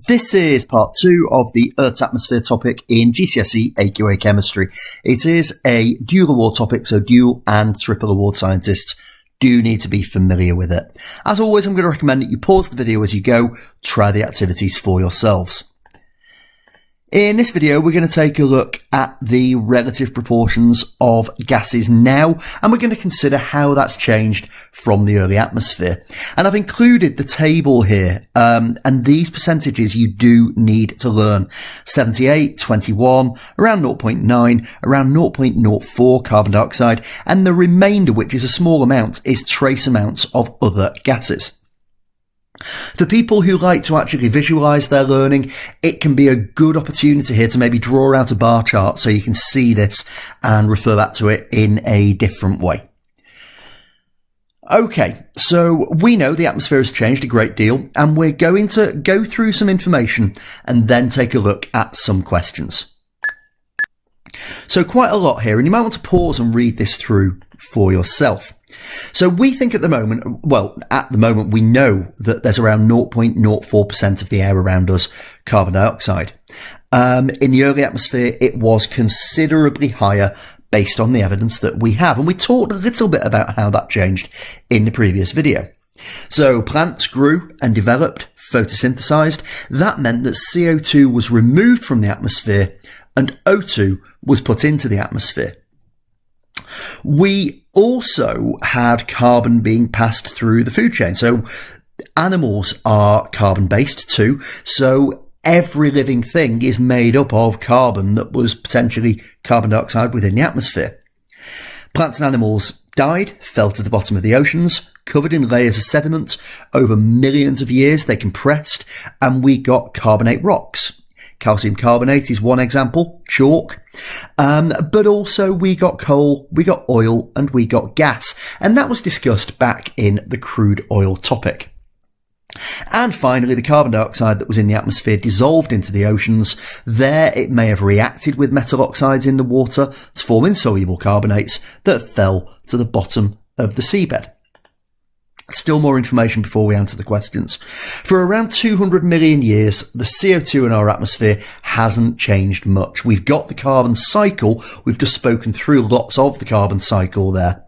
This is part 2 of the Earth's atmosphere topic in GCSE AQA chemistry. It is a dual award topic, so dual and triple award scientists do need to be familiar with it. As always, I'm going to recommend that you pause the video as you go, try the activities for yourselves. In this video, we're going to take a look at the relative proportions of gases now, and we're going to consider how that's changed from the early atmosphere. And I've included the table here, and these percentages you do need to learn. 78, 21, around 0.9, around 0.04 carbon dioxide, and the remainder, which is a small amount, is trace amounts of other gases. For people who like to actually visualize their learning, it can be a good opportunity here to maybe draw out a bar chart so you can see this and refer back to it in a different way. Okay, so we know the atmosphere has changed a great deal, and we're going to go through some information and then take a look at some questions. So quite a lot here, and you might want to pause and read this through for yourself. So we think at the moment we know that there's around 0.04% of the air around us carbon dioxide. In the early atmosphere, it was considerably higher based on the evidence that we have. And we talked a little bit about how that changed in the previous video. So plants grew and developed, photosynthesized. That meant that CO2 was removed from the atmosphere and O2 was put into the atmosphere. We also had carbon being passed through the food chain. So animals are carbon based too. So every living thing is made up of carbon that was potentially carbon dioxide within the atmosphere. Plants and animals died, fell to the bottom of the oceans, covered in layers of sediment. Over millions of years, they compressed, and we got carbonate rocks. Calcium carbonate is one example, chalk. But also we got coal, we got oil, and we got gas. And that was discussed back in the crude oil topic. And finally, the carbon dioxide that was in the atmosphere dissolved into the oceans. There it may have reacted with metal oxides in the water to form insoluble carbonates that fell to the bottom of the seabed. Still more information before we answer the questions. For around 200 million years, the CO2 in our atmosphere hasn't changed much. We've got the carbon cycle. We've just spoken through lots of the carbon cycle there.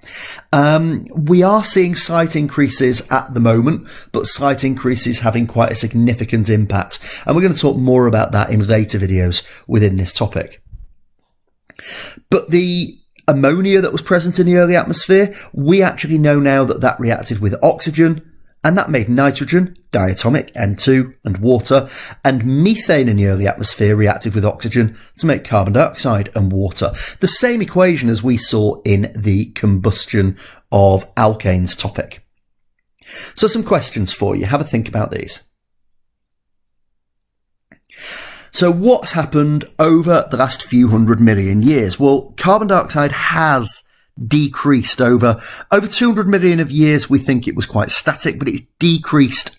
We are seeing slight increases at the moment, but slight increases having quite a significant impact. And we're going to talk more about that in later videos within this topic. But the ammonia that was present in the early atmosphere, we actually know now that that reacted with oxygen, and that made nitrogen, diatomic, N2, and water, and methane in the early atmosphere reacted with oxygen to make carbon dioxide and water. The same equation as we saw in the combustion of alkanes topic. So some questions for you. Have a think about these. So what's happened over the last few 100 million years? Well, carbon dioxide has decreased over 200 million of years. We think it was quite static, but it's decreased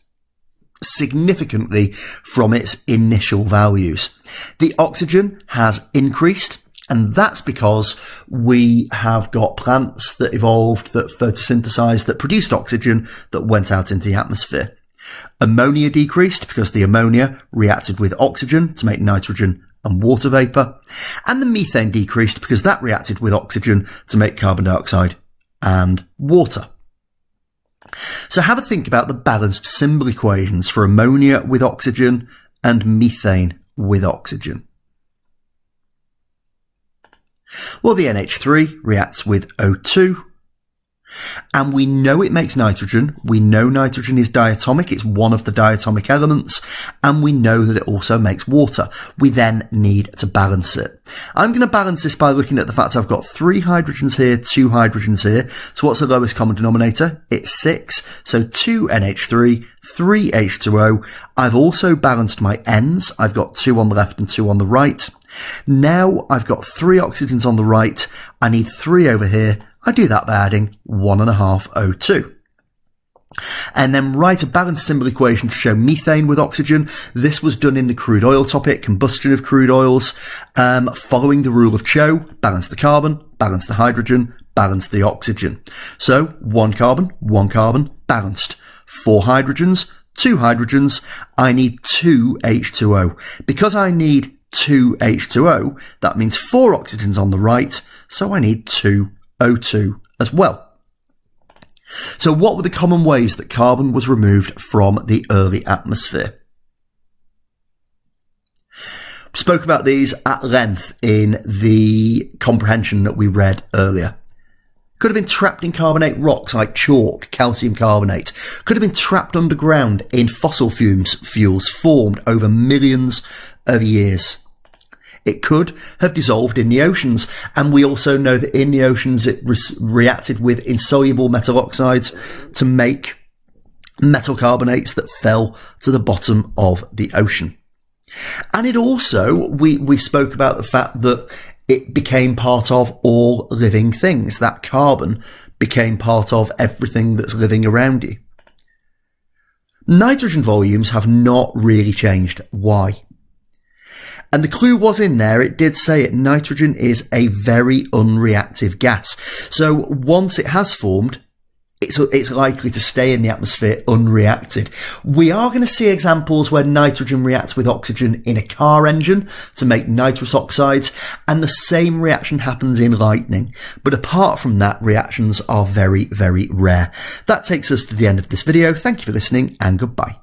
significantly from its initial values. The oxygen has increased, and that's because we have got plants that evolved, that photosynthesized, that produced oxygen that went out into the atmosphere. Ammonia decreased because the ammonia reacted with oxygen to make nitrogen and water vapour. And the methane decreased because that reacted with oxygen to make carbon dioxide and water. So have a think about the balanced symbol equations for ammonia with oxygen and methane with oxygen. Well, the NH3 reacts with O2. And we know it makes nitrogen. We know nitrogen is diatomic. It's one of the diatomic elements. And we know that it also makes water. We then need to balance it. I'm going to balance this by looking at the fact I've got 3 hydrogens here, 2 hydrogens here. So what's the lowest common denominator? It's 6. So 2 NH3, 3 H2O. I've also balanced my N's. I've got 2 on the left and 2 on the right. Now I've got 3 oxygens on the right. I need 3 over here. I do that by adding 1.5 O2. And then write a balanced symbol equation to show methane with oxygen. This was done in the crude oil topic, combustion of crude oils, following the rule of Cho, balance the carbon, balance the hydrogen, balance the oxygen. So 1 carbon, balanced. 4 hydrogens, 2 hydrogens, I need 2 H2O. Because I need 2 H2O, that means 4 oxygens on the right, so I need 2 O2 as well. So what were the common ways that carbon was removed from the early atmosphere? We spoke about these at length in the comprehension that we read earlier. Could have been trapped in carbonate rocks like chalk, calcium carbonate. Could have been trapped underground in fossil fuels formed over millions of years. It could have dissolved in the oceans, and we also know that in the oceans it reacted with insoluble metal oxides to make metal carbonates that fell to the bottom of the ocean. And it also, we spoke about the fact that it became part of all living things. That carbon became part of everything that's living around you. Nitrogen volumes have not really changed. Why? And the clue was in there. It did say it. Nitrogen is a very unreactive gas. So once it has formed, it's likely to stay in the atmosphere unreacted. We are going to see examples where nitrogen reacts with oxygen in a car engine to make nitrous oxides, and the same reaction happens in lightning. But apart from that, reactions are very, very rare. That takes us to the end of this video. Thank you for listening, and goodbye.